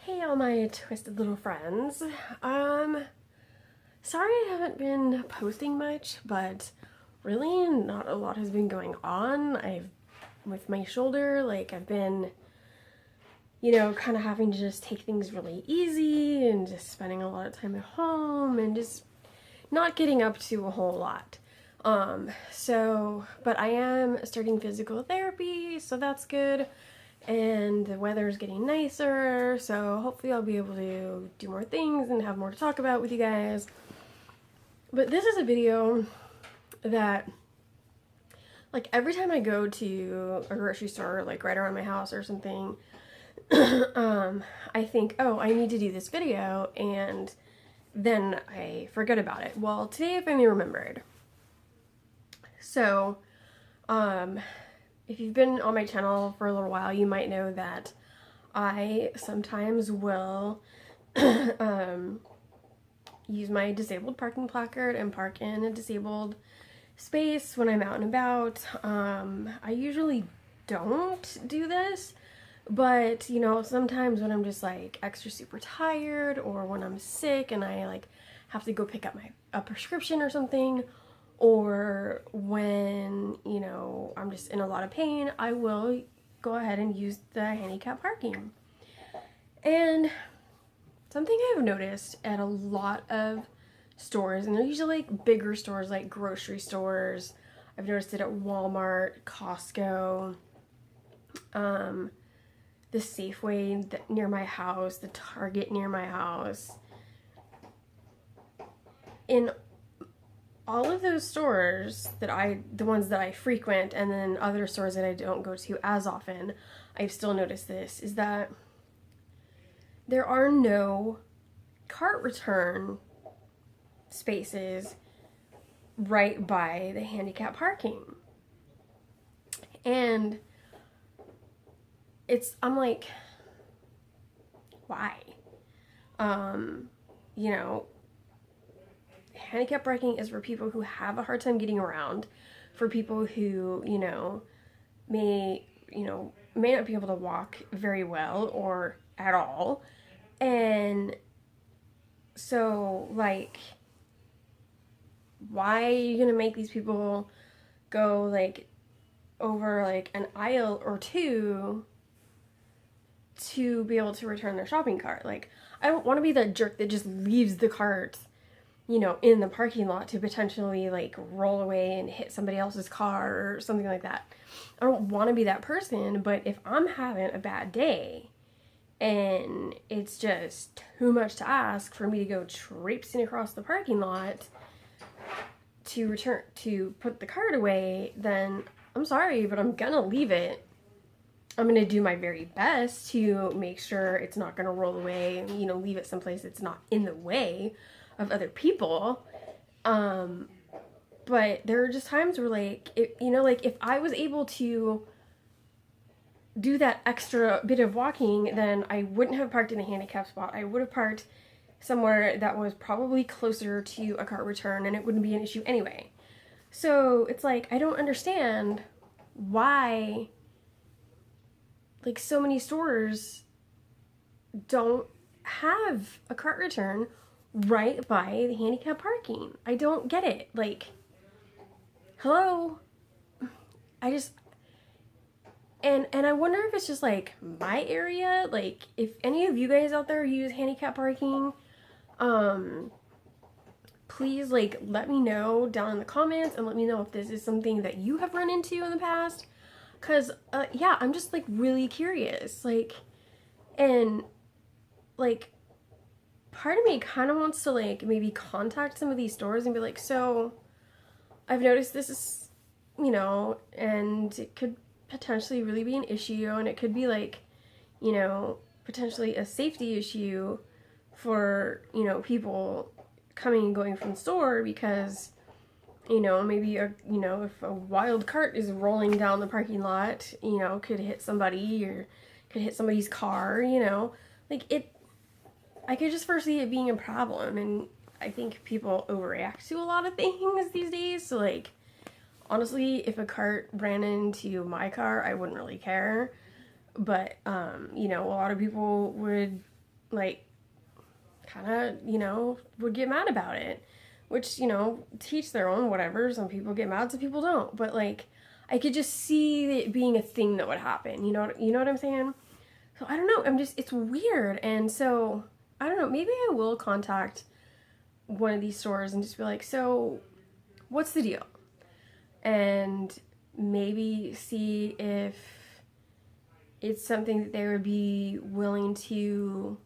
Hey all my twisted little friends. Sorry I haven't been posting much, but really not a lot has been going on. With my shoulder, I've been, kind of having to just take things really easy and just spending a lot of time at home and just not getting up to a whole lot. But I am starting physical therapy, so that's good. And the weather's getting nicer, so hopefully I'll be able to do more things and have more to talk about with you guys. But this is a video that, every time I go to a grocery store, right around my house or something, I think, oh, I need to do this video, and then I forget about it. Well, today I finally remembered. So, if you've been on my channel for a little while, you might know that I sometimes will use my disabled parking placard and park in a disabled space when I'm out and about. I usually don't do this, but sometimes when I'm just extra super tired, or when I'm sick and I have to go pick up a prescription or something, or when, I'm just in a lot of pain, I will go ahead and use the handicap parking. And something I've noticed at a lot of stores, and they're usually bigger stores like grocery stores. I've noticed it at Walmart, Costco, the Safeway near my house, the Target near my house. In all of those stores the ones that I frequent, and then other stores that I don't go to as often, I've still noticed this, is that there are no cart return spaces right by the handicap parking. And I'm like, why? Handicap parking is for people who have a hard time getting around, for people who, may not be able to walk very well or at all. And so, why are you gonna make these people go, over, an aisle or two to be able to return their shopping cart? I don't want to be the jerk that just leaves the cart in the parking lot to potentially roll away and hit somebody else's car or something like that. I don't want to be that person, but if I'm having a bad day and it's just too much to ask for me to go traipsing across the parking lot to put the cart away, then I'm sorry, but I'm gonna leave it. I'm gonna do my very best to make sure it's not gonna roll away, leave it someplace that's not in the way of other people. But there are just times where if I was able to do that extra bit of walking, then I wouldn't have parked in a handicap spot. I would have parked somewhere that was probably closer to a cart return, and it wouldn't be an issue anyway. So it's I don't understand why so many stores don't have a cart return right by the handicap parking. I don't get it. Hello? And I wonder if it's just my area. If any of you guys out there use handicap parking, please let me know down in the comments, and let me know if this is something that you have run into in the past. Cause yeah, I'm just really curious. And part of me kind of wants to maybe contact some of these stores and be so I've noticed this is, and it could potentially really be an issue, and it could be potentially a safety issue for, people coming and going from the store, because maybe if a wild cart is rolling down the parking lot, could hit somebody, or could hit somebody's car, I could just foresee it being a problem. And I think people overreact to a lot of things these days. So honestly, if a cart ran into my car, I wouldn't really care. But a lot of people would like, kind of, you know, would get mad about it. Which, you know, teach their own, whatever. Some people get mad, some people don't. But, like, I could just see it being a thing that would happen. You know what I'm saying? So, I don't know. It's weird. And so, I don't know. Maybe I will contact one of these stores and just be like, so, what's the deal? And maybe see if it's something that they would be willing to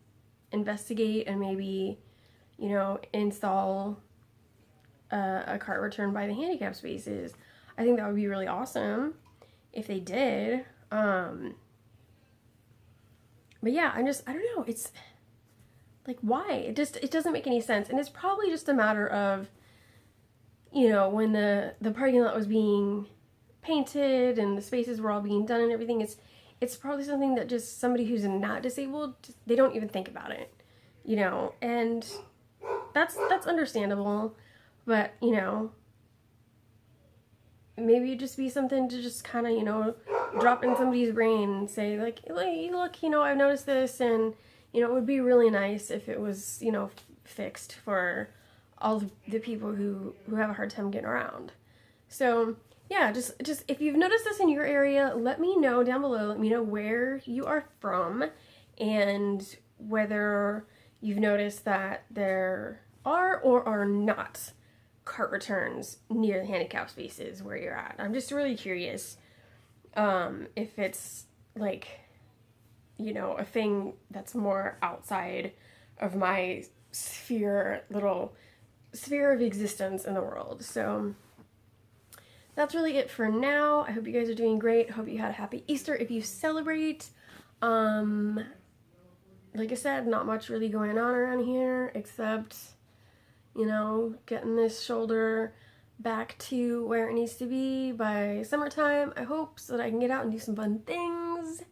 investigate and maybe, you know, install a cart return by the handicap spaces. I think that would be really awesome if they did. But yeah, I don't know. It's like, why? It doesn't make any sense. And it's probably just a matter of, you know, when the parking lot was being painted and the spaces were all being done and everything, it's probably something that just somebody who's not disabled, they don't even think about it, you know, and that's understandable. But, you know, maybe it'd just be something to just kind of, you know, drop in somebody's brain and say, like, look, you know, I've noticed this, and, you know, it would be really nice if it was, you know, fixed for all the people who have a hard time getting around. So, yeah, just if you've noticed this in your area, let me know down below. Let me know where you are from and whether you've noticed that there are or are not cart returns near the handicap spaces where you're at. I'm just really curious if it's like, you know, a thing that's more outside of my little sphere of existence in the world. So that's really it for now. I hope you guys are doing great. Hope you had a happy Easter if you celebrate. Like I said, not much really going on around here except, you know, getting this shoulder back to where it needs to be by summertime, I hope, so that I can get out and do some fun things.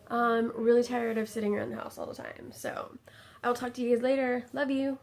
I'm really tired of sitting around the house all the time. So I'll talk to you guys later. Love you.